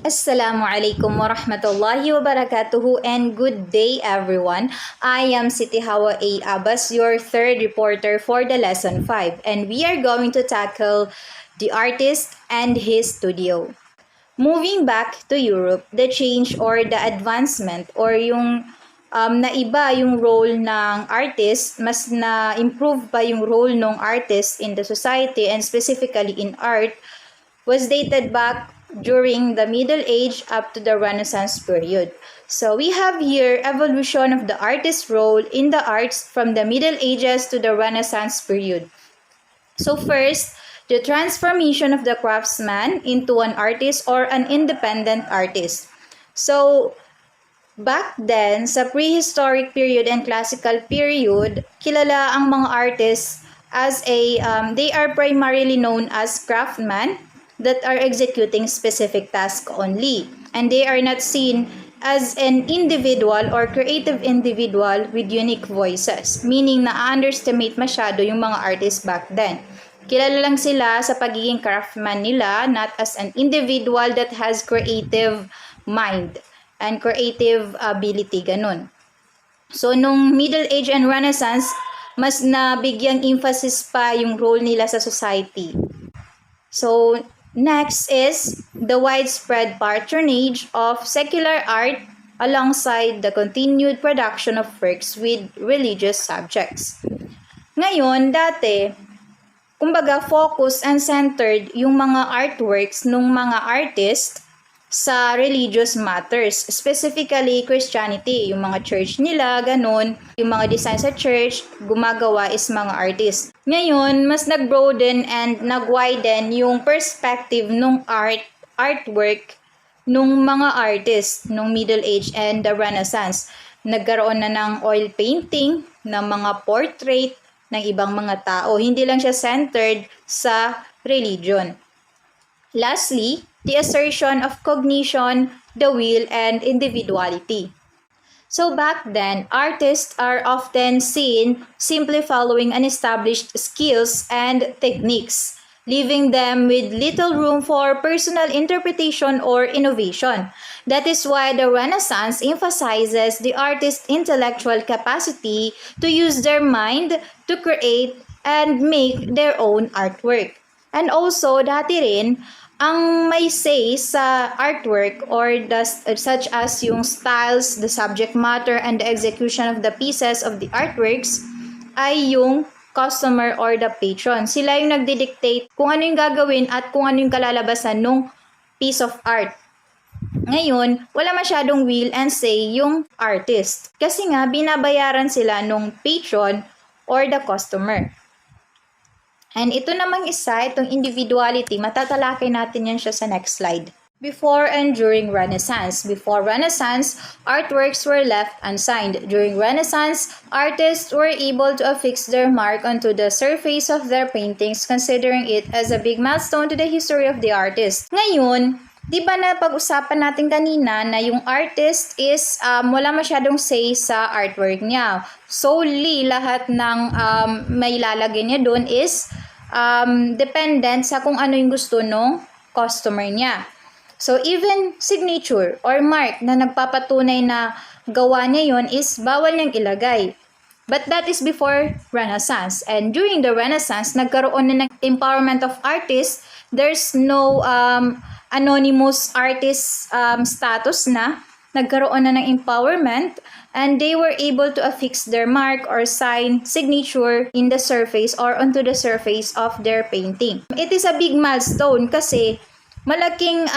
Assalamualaikum warahmatullahi wabarakatuh and good day everyone. I am Siti Hawa A. Abbas, your third reporter for the lesson 5, and we are going to tackle the artist and his studio. Moving back to Europe, the change or the advancement or yung naiba yung role ng artist, mas na-improve pa yung role ng artist in the society and specifically in art, was dated back during the Middle Age up to the Renaissance period. So we have here evolution of the artist's role in the arts from the Middle Ages to the Renaissance period. So first, the transformation of the craftsman into an artist or an independent artist. So back then, sa prehistoric period and classical period, kilala ang mga artists as they are primarily known as craftsmen that are executing specific tasks only. And they are not seen as an individual or creative individual with unique voices. Meaning na-underestimate masyado yung mga artists back then. Kilala lang sila sa pagiging craftsman nila, not as an individual that has creative mind and creative ability, ganun. So, nung Middle Age and Renaissance, mas nabigyang emphasis pa yung role nila sa society. So, next is the widespread patronage of secular art alongside the continued production of works with religious subjects. Ngayon, dati, kumbaga focus and centered yung mga artworks ng mga artist sa religious matters, specifically Christianity, yung mga church nila, ganun, yung mga design sa church, gumagawa is mga artists. Ngayon, mas nag-broaden and nag-widen yung perspective ng artwork nung mga artists nung Middle Age and the Renaissance. Nagkaroon na ng oil painting, ng mga portrait ng ibang mga tao. Hindi lang siya centered sa religion. Lastly, the assertion of cognition, the will, and individuality. So back then, artists are often seen simply following unestablished skills and techniques, leaving them with little room for personal interpretation or innovation. That is why the Renaissance emphasizes the artist's intellectual capacity to use their mind to create and make their own artwork. And also, dati rin, ang may say sa artwork or such as yung styles, the subject matter, and the execution of the pieces of the artworks ay yung customer or the patron. Sila yung nagdidictate kung ano yung gagawin at kung ano yung kalalabasan ng piece of art. Ngayon, wala masyadong will and say yung artist. Kasi nga, binabayaran sila nung patron or the customer. And ito namang isa, itong individuality, matatalakay natin yan siya sa next slide. Before and during Renaissance. Before Renaissance, artworks were left unsigned. During Renaissance, artists were able to affix their mark onto the surface of their paintings, considering it as a big milestone to the history of the artist. Ngayon, di ba na pag-usapan natin kanina na yung artist is wala masyadong say sa artwork niya. Solely lahat ng may lalagay niya doon is dependent sa kung ano yung gusto ng customer niya. So even signature or mark na nagpapatunay na gawa niya yun is bawal niyang ilagay. But that is before Renaissance. And during the Renaissance, nagkaroon na ng empowerment of artists. There's no anonymous artist status na. Nagkaroon na ng empowerment and they were able to affix their mark or sign signature in the surface or onto the surface of their painting. It is a big milestone kasi malaking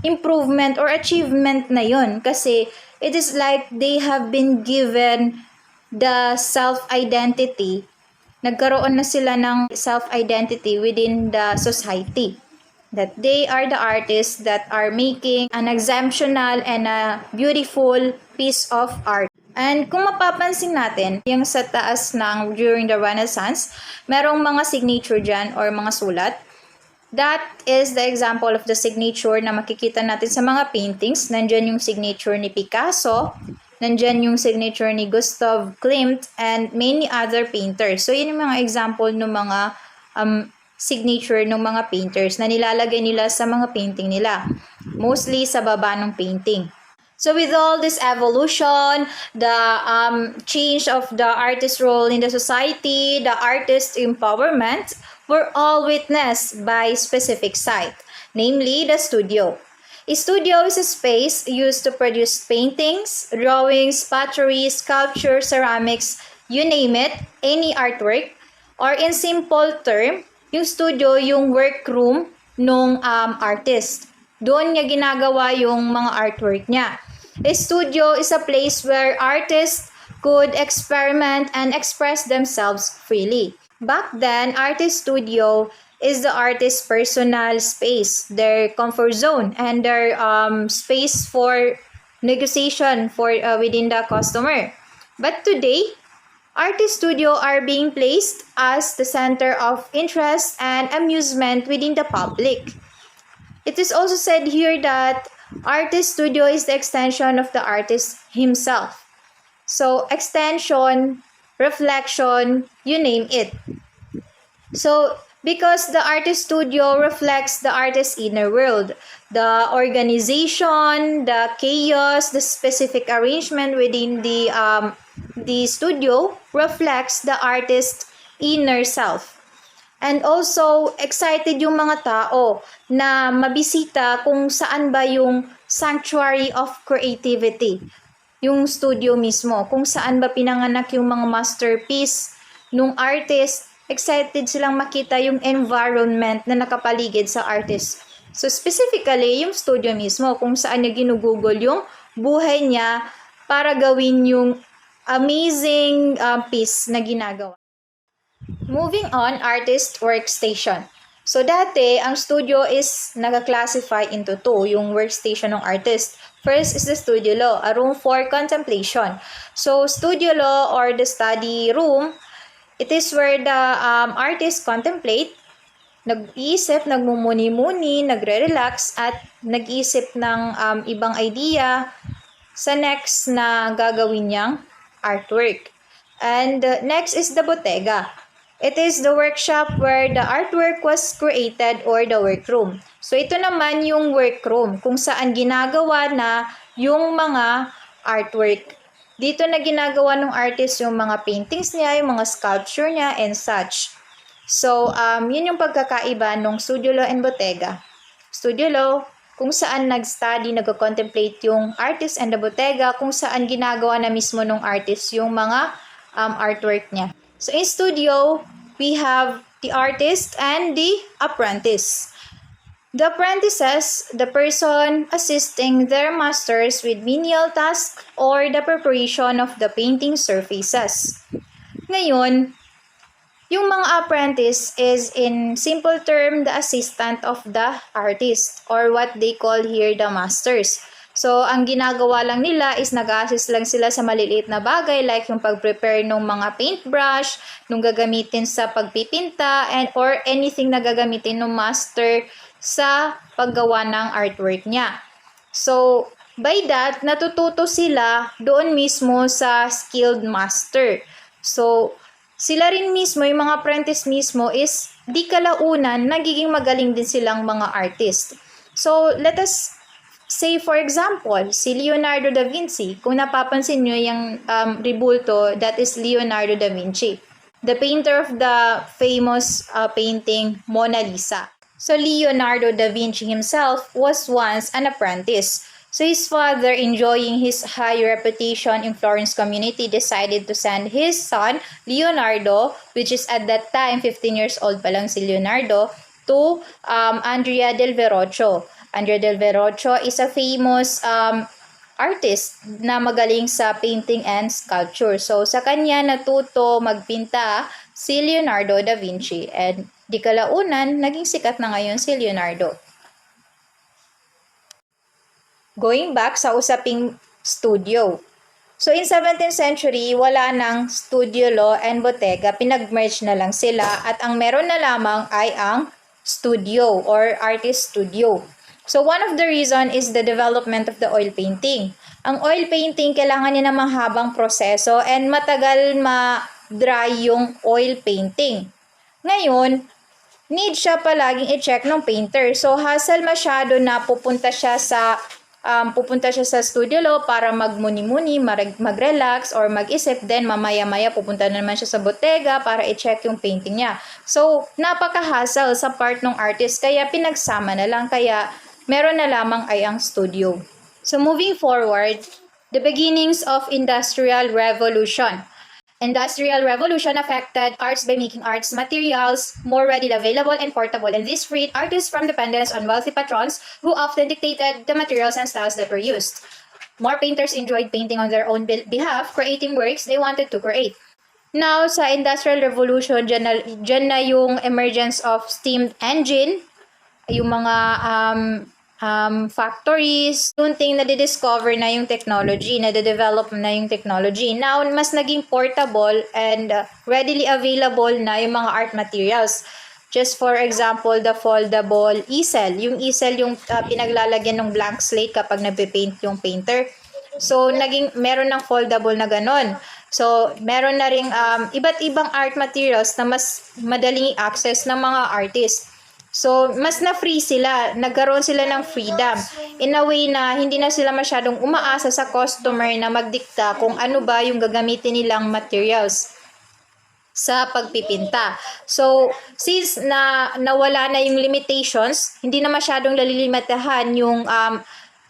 improvement or achievement na yun kasi it is like they have been given the self-identity. Nagkaroon na sila ng self-identity within the society. That they are the artists that are making an exceptional and a beautiful piece of art. And kung mapapansin natin, yung sa taas ng during the Renaissance, merong mga signature dyan or mga sulat. That is the example of the signature na makikita natin sa mga paintings. Nandyan yung signature ni Picasso, nandyan yung signature ni Gustav Klimt, and many other painters. So, yun yung mga example ng mga signature ng mga painters na nilalagay nila sa mga painting nila. Mostly sa baba ng painting. So with all this evolution, the change of the artist role in the society, the artist empowerment, were all witnessed by specific site, namely the studio. A studio is a space used to produce paintings, drawings, pottery, sculpture, ceramics, you name it, any artwork, or in simple term, yung studio, yung workroom nung artist. Doon niya ginagawa yung mga artwork niya. A studio is a place where artists could experiment and express themselves freely. Back then, artist studio is the artist's personal space, their comfort zone, and their space for negotiation for within the customer. But today, artist studio are being placed as the center of interest and amusement within the public. It is also said here that artist studio is the extension of the artist himself. So, extension, reflection, you name it. So, because the artist studio reflects the artist's inner world, the organization, the chaos, the specific arrangement within the studio reflects the artist's inner self. And also, excited yung mga tao na mabisita kung saan ba yung sanctuary of creativity, yung studio mismo, kung saan ba pinanganak yung mga masterpiece nung artist. Excited silang makita yung environment na nakapaligid sa artist. So, specifically, yung studio mismo, kung saan niya ginugugol yung buhay niya para gawin yung amazing piece na ginagawa. Moving on, artist workstation. So, dati, ang studio is nag-classify into two, yung workstation ng artist. First is the studio law, a room for contemplation. So, studio law or the study room, it is where the artist contemplate, nag-iisip, nagmumuni-muni, nagre-relax, at nag-iisip ng ibang idea sa next na gagawin niyang artwork. And next is the bottega. It is the workshop where the artwork was created or the workroom. So, ito naman yung workroom kung saan ginagawa na yung mga artwork. Dito na ginagawa ng artist yung mga paintings niya, yung mga sculpture niya, and such. So, yun yung pagkakaiba ng studio law and bottega. Studio law, kung saan nag-study, nag-contemplate yung artist, and the bottega, kung saan ginagawa na mismo ng artist yung mga artwork niya. So, in studio, we have the artist and the apprentice. The apprentices, the person assisting their masters with menial tasks or the preparation of the painting surfaces. Ngayon, yung mga apprentice is in simple term the assistant of the artist or what they call here the masters. So, ang ginagawa lang nila is nag-assist lang sila sa maliliit na bagay like yung pag-prepare ng mga paintbrush, nung gagamitin sa pagpipinta, and or anything na gagamitin ng master sa paggawa ng artwork niya. So, by that, natututo sila doon mismo sa skilled master. So, sila rin mismo, yung mga apprentice mismo is di kalaunan, nagiging magaling din silang mga artist. So, let us say for example, si Leonardo da Vinci, kung napapansin nyo yung rebulto, that is Leonardo da Vinci, the painter of the famous painting Mona Lisa. So Leonardo da Vinci himself was once an apprentice. So his father, enjoying his high reputation in Florence community, decided to send his son, Leonardo, which is at that time 15 years old pa lang si Leonardo, to Andrea del Verrocchio. Andrea del Verrocchio is a famous artist na magaling sa painting and sculpture. So, sa kanya natuto magpinta si Leonardo da Vinci. And di kalaunan, naging sikat na ngayon si Leonardo. Going back sa usaping studio. So, in 17th century, wala nang studio law and bottega. Pinag-merge na lang sila. At ang meron na lamang ay ang studio or artist studio. So, one of the reason is the development of the oil painting. Ang oil painting, kailangan niya ng mahabang proseso and matagal ma-dry yung oil painting. Ngayon, need siya palaging i-check ng painter. So, hassle masyado na pupunta siya sa studio law para magmuni-muni, mag-relax, or mag-isip. Then, mamaya-maya pupunta na naman siya sa bottega para i-check yung painting niya. So, napaka-hassle sa part ng artist. Kaya, pinagsama na lang. Kaya, meron na lamang ay ang studio. So, moving forward, the beginnings of Industrial Revolution. Industrial Revolution affected arts by making arts materials more readily available and portable, and this freed artists from dependence on wealthy patrons who often dictated the materials and styles that were used. More painters enjoyed painting on their own behalf, creating works they wanted to create. Now, sa Industrial Revolution, dyan na yung emergence of steam engine, yung mga factories, unting na-discover na yung technology, na-develop na yung technology. Now, mas naging portable and readily available na yung mga art materials. Just for example, the foldable easel. Yung easel yung pinaglalagyan ng blank slate kapag nagpe-paint yung painter. So, meron ng foldable na ganon. So, meron na ring iba't ibang art materials na mas madaling i-access ng mga artists. So, mas na-free sila. Nagkaroon sila ng freedom. In a way na hindi na sila masyadong umaasa sa customer na magdikta kung ano ba yung gagamitin nilang materials sa pagpipinta. So, since nawala na yung limitations, hindi na masyadong nalilimitahan yung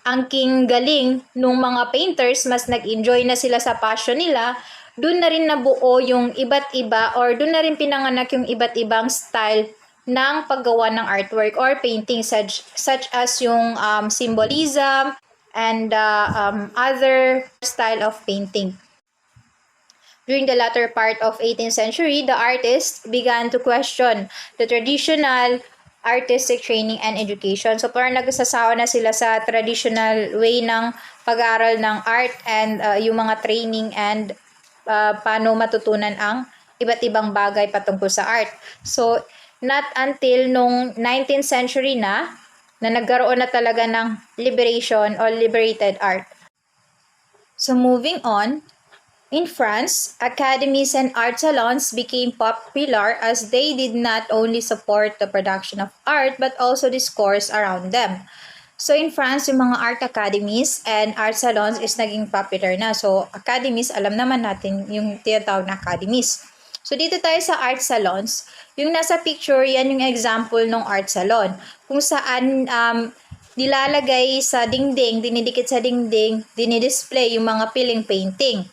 angking galing ng mga painters, mas nag-enjoy na sila sa passion nila, doon na rin nabuo yung iba't iba or doon na rin pinanganak yung iba't ibang style ng paggawa ng artwork or painting such as yung symbolism and other style of painting. During the latter part of 18th century, the artists began to question the traditional artistic training and education. So parang nagsasawa na sila sa traditional way ng pag-aaral ng art and yung mga training and paano matutunan ang iba't ibang bagay patungkol sa art. So not until nung 19th century na nagkaroon na talaga ng liberation or liberated art. So moving on, in France, academies and art salons became popular as they did not only support the production of art but also discourse around them. So in France, yung mga art academies and art salons is naging popular na. So academies, alam naman natin yung tinatawag na academies. So dito tayo sa art salons. Yung nasa picture, yan yung example ng art salon. Kung saan nilalagay sa dingding, dinidikit sa dingding, dinidisplay yung mga piling painting.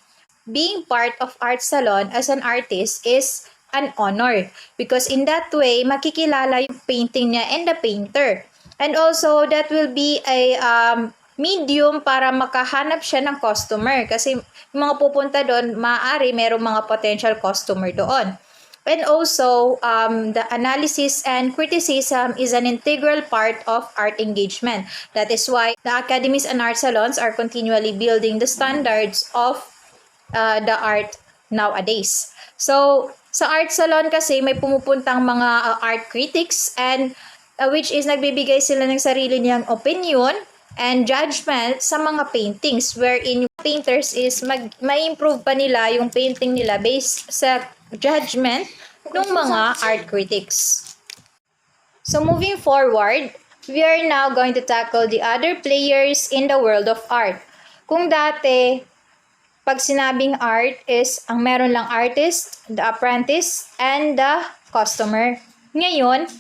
Being part of art salon as an artist is an honor because in that way, makikilala yung painting niya and the painter. And also, that will be a medium para makahanap siya ng customer kasi yung mga pupunta doon, maaari merong mga potential customer doon. And also, the analysis and criticism is an integral part of art engagement. That is why the academies and art salons are continually building the standards of the art nowadays. So, sa art salon kasi may pumupuntang mga art critics and which is nagbibigay sila ng sarili niyang opinion and judgment sa mga paintings wherein yung painters is ma-improve pa nila yung painting nila based sa judgment ng mga art critics. So moving forward, we are now going to tackle the other players in the world of art. Kung dati, pag sinabing art is ang meron lang artist, the apprentice, and the customer. Ngayon,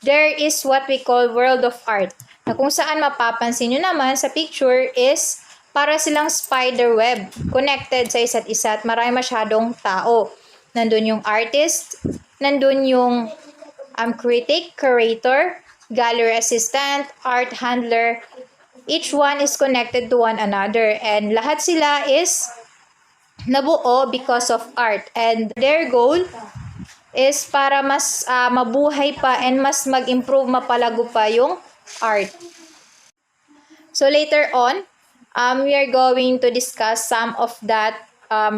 there is what we call world of art. Na kung saan mapapansin nyo naman sa picture is para silang spider web connected sa isa't isa at marami masyadong tao. Nandun yung artist, nandun yung critic, curator, gallery assistant, art handler. Each one is connected to one another and lahat sila is nabuo because of art and their goal is para mas mabuhay pa and mas mag-improve, mapalago pa yung art. So later on, we are going to discuss some of that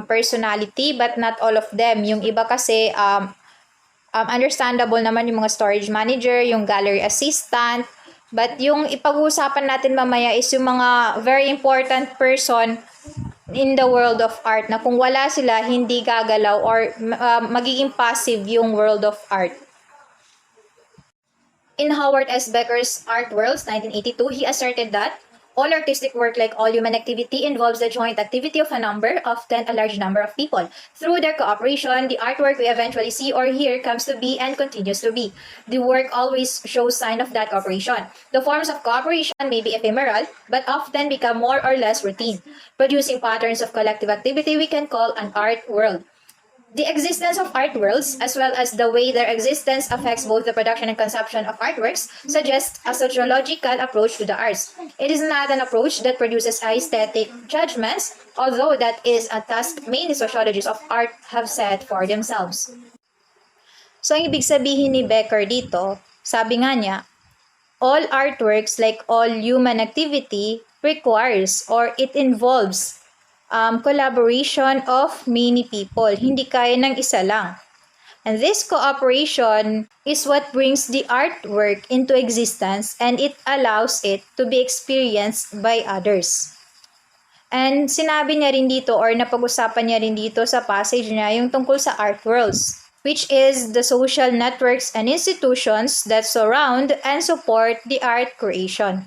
personality but not all of them. Yung iba kasi understandable naman yung mga storage manager, yung gallery assistant, but yung ipag-uusapan natin mamaya is yung mga very important person in the world of art na kung wala sila, hindi gagalaw or magiging passive yung world of art. In Howard S. Becker's Art Worlds, 1982, he asserted that all artistic work, like all human activity, involves the joint activity of a number, often a large number of people. Through their cooperation, the artwork we eventually see or hear comes to be and continues to be. The work always shows sign of that cooperation. The forms of cooperation may be ephemeral, but often become more or less routine, producing patterns of collective activity we can call an art world. The existence of art worlds, as well as the way their existence affects both the production and consumption of artworks, suggests a sociological approach to the arts. It is not an approach that produces aesthetic judgments, although that is a task many sociologists of art have set for themselves. So, ang ibig sabihin ni Becker dito, sabi nga niya, all artworks, like all human activity, requires or it involves collaboration of many people. Hindi kaya ng isa lang. And this cooperation is what brings the artwork into existence and it allows it to be experienced by others. And sinabi niya rin dito or napag-usapan niya rin dito sa passage niya yung tungkol sa art worlds, which is the social networks and institutions that surround and support the art creation.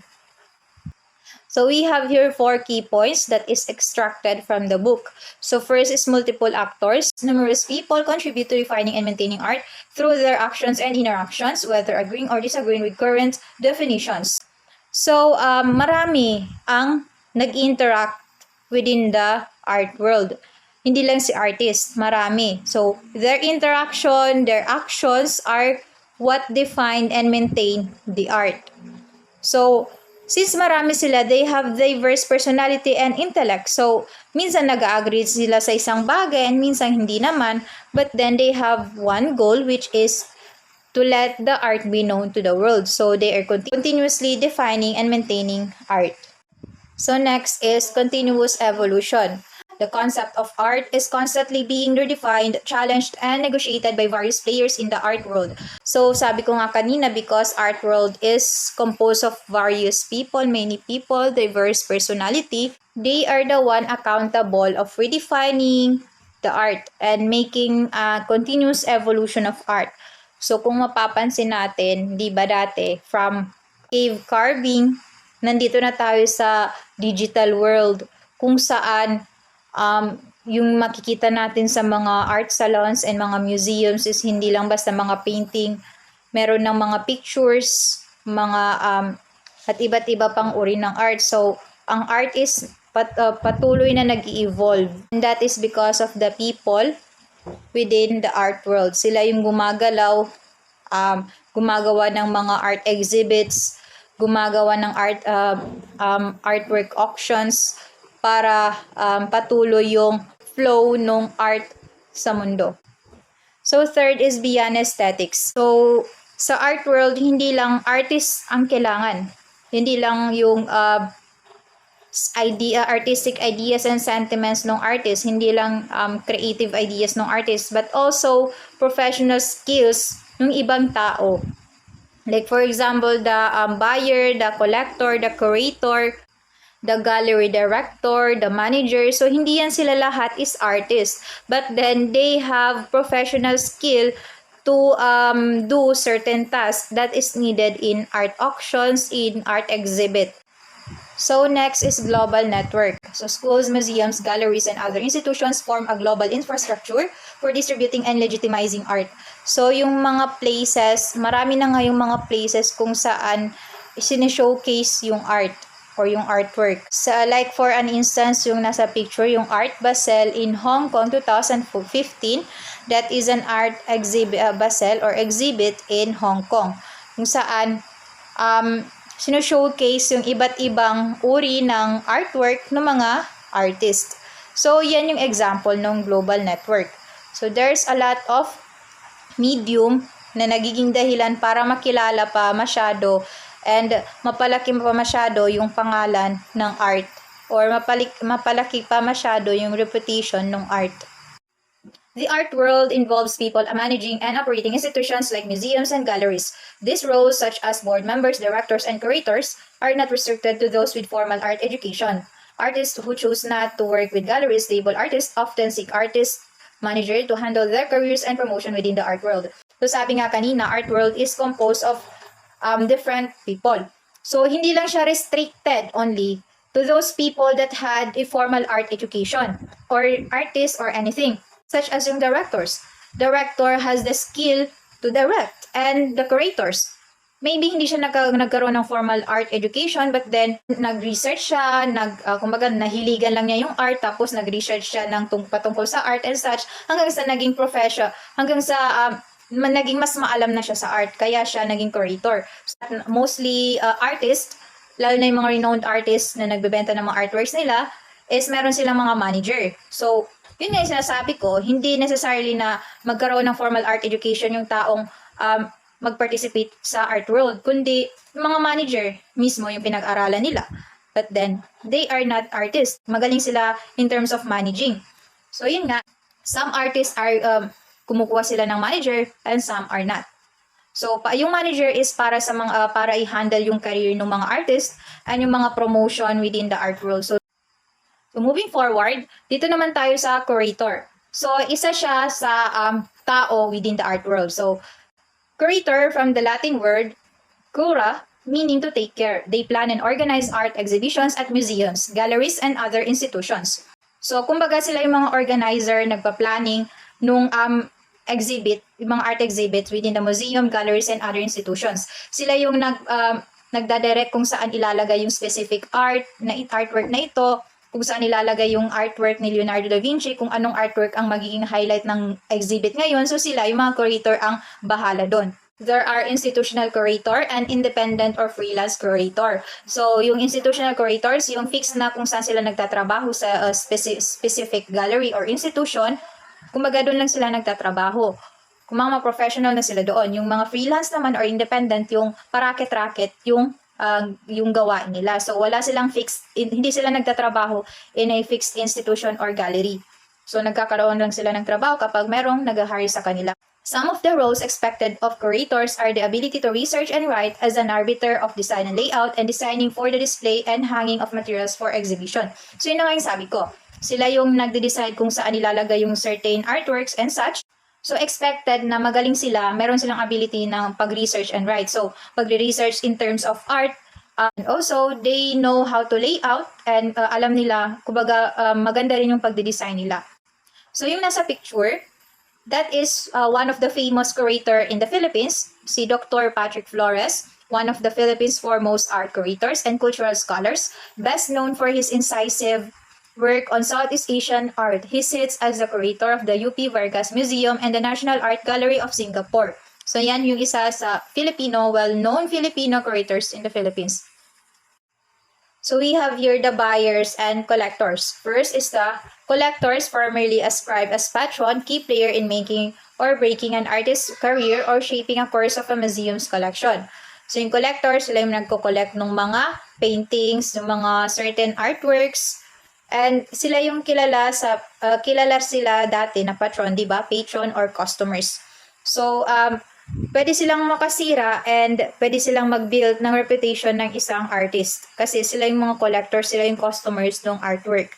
So we have here 4 key points that is extracted from the book. So first is multiple actors. Numerous people contribute to refining and maintaining art through their actions and interactions, whether agreeing or disagreeing with current definitions. So marami ang nag-interact within the art world. Hindi lang si artist, marami. So their interaction, their actions are what define and maintain the art. So since marami sila, they have diverse personality and intellect. So, minsan nag-agree sila sa isang bagay and minsan hindi naman. But then they have one goal, which is to let the art be known to the world. So, they are continuously defining and maintaining art. So, next is continuous evolution. The concept of art is constantly being redefined, challenged, and negotiated by various players in the art world. So, sabi ko nga kanina, because art world is composed of various people, many people, diverse personality, they are the one accountable of redefining the art and making a continuous evolution of art. So, kung mapapansin natin, di ba dati, from cave carving, nandito na tayo sa digital world, kung saan yung makikita natin sa mga art salons and mga museums is hindi lang basta mga painting, meron ng mga pictures, mga at iba't iba pang uri ng art. So, ang art is patuloy na nag-evolve. And that is because of the people within the art world. Sila yung gumagalaw, gumagawa ng mga art exhibits, gumagawa ng artwork auctions, para patuloy yung flow ng art sa mundo. So, third is beyond aesthetics. So, sa art world, hindi lang artist ang kailangan. Hindi lang yung artistic ideas and sentiments ng artist. Hindi lang creative ideas ng artist. But also, professional skills ng ibang tao. Like, for example, the buyer, the collector, the curator, the gallery director, the manager. So, hindi yan sila lahat is artists. But then, they have professional skill to do certain tasks that is needed in art auctions, in art exhibit. So, next is global network. So, schools, museums, galleries, and other institutions form a global infrastructure for distributing and legitimizing art. So, yung mga places, marami na nga yung mga places kung saan sinishowcase yung art or yung artwork. So, like for an instance, yung nasa picture, yung Art Basel in Hong Kong 2015, that is an art exhibit, Basel or exhibit in Hong Kong. Kung saan, sino-showcase yung iba't ibang uri ng artwork ng mga artist. So, yan yung example ng global network. So, there's a lot of medium na nagiging dahilan para makilala pa masyado and mapalaki pa masyado yung pangalan ng art or mapalaki pa masyado yung reputation ng art. The art world involves people managing and operating institutions like museums and galleries. These roles, such as board members, directors, and curators, are not restricted to those with formal art education. Artists who choose not to work with galleries labeled artists often seek artist manager to handle their careers and promotion within the art world. So sabi nga kanina, art world is composed of different people. So, hindi lang siya restricted only to those people that had a formal art education or artists or anything, such as yung directors. Director has the skill to direct, and the curators. Maybe hindi siya nagkaroon ng formal art education, but then nag-research siya, kumbaga nahiligan lang niya yung art, tapos nag-research siya ng patungkol sa art and such, hanggang sa naging profession, hanggang sa naging mas maalam na siya sa art, kaya siya naging curator. Mostly artists, lalo na yung mga renowned artists na nagbebenta ng mga artworks nila, is meron silang mga manager. So, yun nga yung sinasabi ko, hindi necessarily na magkaroon ng formal art education yung taong mag-participate sa art world, kundi yung mga manager mismo yung pinag-aralan nila. But then, they are not artists. Magaling sila in terms of managing. So, yun nga, some artists are, kumukuha sila ng manager and some are not. So, yung manager is para sa mga para i-handle yung career ng mga artists and yung mga promotion within the art world. So moving forward, dito naman tayo sa curator. So, isa siya sa tao within the art world. So, curator from the Latin word cura, meaning to take care. They plan and organize art exhibitions at museums, galleries, and other institutions. So, kumbaga sila yung mga organizer, nagpa-planning nung exhibit, yung mga art exhibits within the museum, galleries, and other institutions. Sila yung nagdadirect kung saan ilalagay yung specific artwork na ito, kung saan ilalagay yung artwork ni Leonardo da Vinci, kung anong artwork ang magiging highlight ng exhibit ngayon. So sila, yung mga curator, ang bahala doon. There are institutional curator and independent or freelance curator. So yung institutional curators, yung fixed na kung saan sila nagtatrabaho sa specific gallery or institution, kumbaga doon lang sila nagtatrabaho. Kung mga professional na sila doon. Yung mga freelance naman or independent, yung paraket-raket, yung gawain nila. So, wala silang fixed, hindi sila nagtatrabaho in a fixed institution or gallery. So, nagkakaroon lang sila ng trabaho kapag merong nag-hire sa kanila. Some of the roles expected of curators are the ability to research and write as an arbiter of design and layout and designing for the display and hanging of materials for exhibition. So, yun na nga yung sabi ko. Sila yung nagde-decide kung saan ilalagay yung certain artworks and such. So, expected na magaling sila, meron silang ability ng pag-research and write. So, pag-research in terms of art, and also, they know how to lay out and alam nila, kumbaga, maganda rin yung pagde-design nila. So, yung nasa picture, that is one of the famous curator in the Philippines, si Dr. Patrick Flores, one of the Philippines' foremost art curators and cultural scholars, best known for his incisive work on Southeast Asian art. He sits as the curator of the UP Vargas Museum and the National Art Gallery of Singapore. So yan yung isa sa well-known Filipino curators in the Philippines. So we have here the buyers and collectors. First is the collectors, formerly ascribed as patron, key player in making or breaking an artist's career or shaping a course of a museum's collection. So yung collectors, sila yung nagko-collect ng mga paintings, ng mga certain artworks, and sila yung kilala sila dati na patron, di ba? Patron or customers. So, pwede silang makasira and pwede silang mag-build ng reputation ng isang artist. Kasi sila yung mga collectors, sila yung customers ng artwork.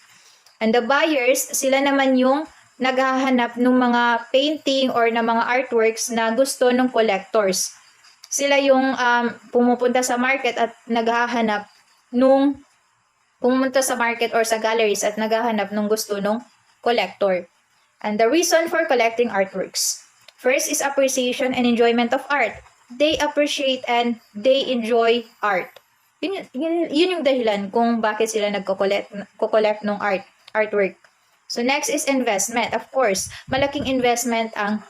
And the buyers, sila naman yung naghahanap ng mga painting or ng mga artworks na gusto ng collectors. Sila yung pumunta sa market at naghahanap pumunta sa market or sa galleries at naghahanap ng gusto ng collector. And the reason for collecting artworks. First is appreciation and enjoyment of art. They appreciate and they enjoy art. Yun yung dahilan kung bakit sila nagko-collect ng artwork. So next is investment. Of course, malaking investment ang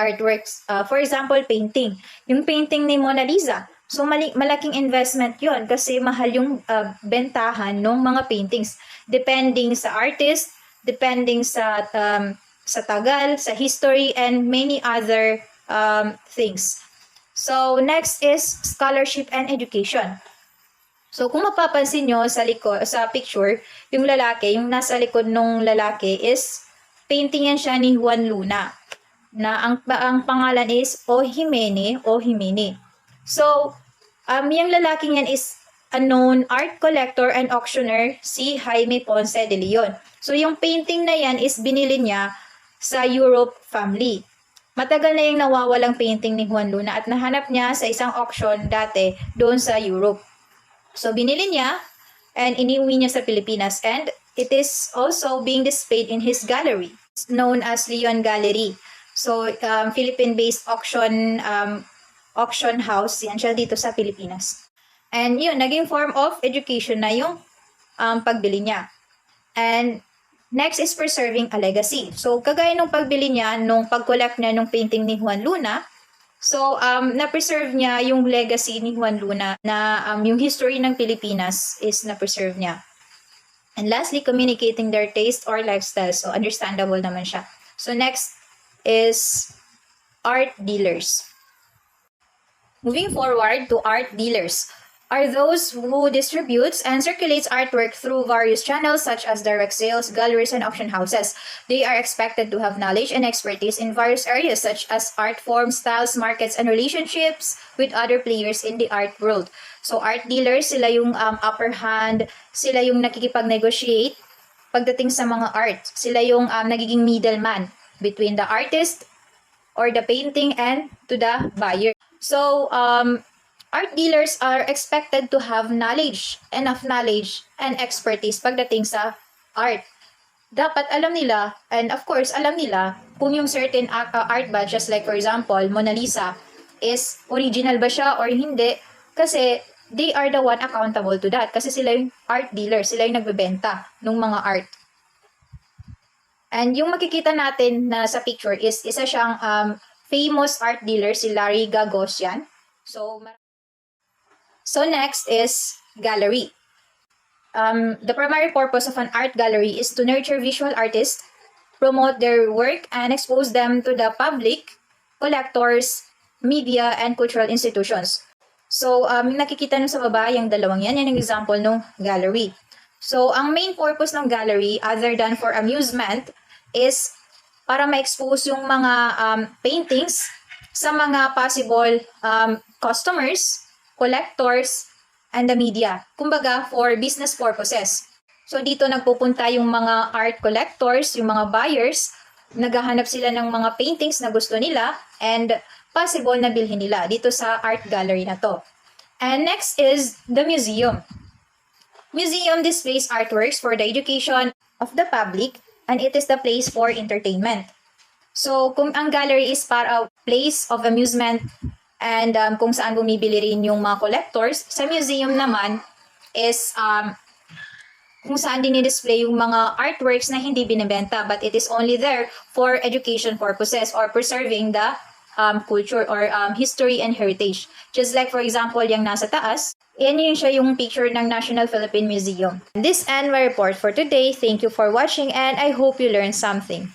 artworks. For example, painting. Yung painting ni Mona Lisa. So, malaking investment yon kasi mahal yung bentahan ng mga paintings. Depending sa artist, depending sa tagal, sa history, and many other things. So, next is scholarship and education. So, kung mapapansin nyo sa picture, yung lalaki, yung nasa likod ng lalaki is painting yan siya ni Juan Luna na ang pangalan is O Jimene. So, yung lalaking yan is a known art collector and auctioneer, si Jaime Ponce de Leon. So, yung painting na yan is binili niya sa Europe family. Matagal na yung nawawalang painting ni Juan Luna at nahanap niya sa isang auction dati doon sa Europe. So binili niya and iniuwi niya sa Pilipinas, and it is also being displayed in his gallery known as Leon Gallery. So Philippine-based auction house yan siya dito sa Pilipinas. And yun, naging form of education na yung pagbili niya. And next is preserving a legacy. So, kagaya nung pagbili niya, nung pag-collect niya nung painting ni Juan Luna, so, na-preserve niya yung legacy ni Juan Luna na yung history ng Pilipinas is na-preserve niya. And lastly, communicating their taste or lifestyle. So, understandable naman siya. So, next is art dealers. Moving forward to art dealers are those who distributes and circulates artwork through various channels such as direct sales, galleries, and auction houses. They are expected to have knowledge and expertise in various areas such as art forms, styles, markets, and relationships with other players in the art world. So art dealers, sila yung upper hand, sila yung nakikipag-negotiate pagdating sa mga art. Sila yung nagiging middleman between the artist or the painting and to the buyer. So, art dealers are expected to have enough knowledge and expertise pagdating sa art. Dapat alam nila, and of course, alam nila kung yung certain art ba, just like for example, Mona Lisa, is original ba siya or hindi. Kasi they are the one accountable to that. Kasi sila yung art dealer, sila yung nagbebenta ng mga art. And yung makikita natin na sa picture is isa siyang famous art dealer, si Larry Gagosian. So next is gallery. The primary purpose of an art gallery is to nurture visual artists, promote their work, and expose them to the public, collectors, media, and cultural institutions. So, nakikita nyo sa baba, yung dalawang yan yung example ng gallery. So, ang main purpose ng gallery, other than for amusement, is para ma-expose yung mga paintings sa mga possible customers, collectors, and the media. Kumbaga, for business purposes. So, dito nagpupunta yung mga art collectors, yung mga buyers, naghahanap sila ng mga paintings na gusto nila, and possible na bilhin nila dito sa art gallery na to. And next is the museum. Museum displays artworks for the education of the public, and it is the place for entertainment. So, kung ang gallery is para a place of amusement and kung saan bumibili rin yung mga collectors, sa museum naman is kung saan dinidisplay yung mga artworks na hindi binibenta, but it is only there for education purposes or preserving the culture or history and heritage. Just like for example, yung nasa taas, yan yun siya yung picture ng National Philippine Museum. This ends my report for today. Thank you for watching and I hope you learned something.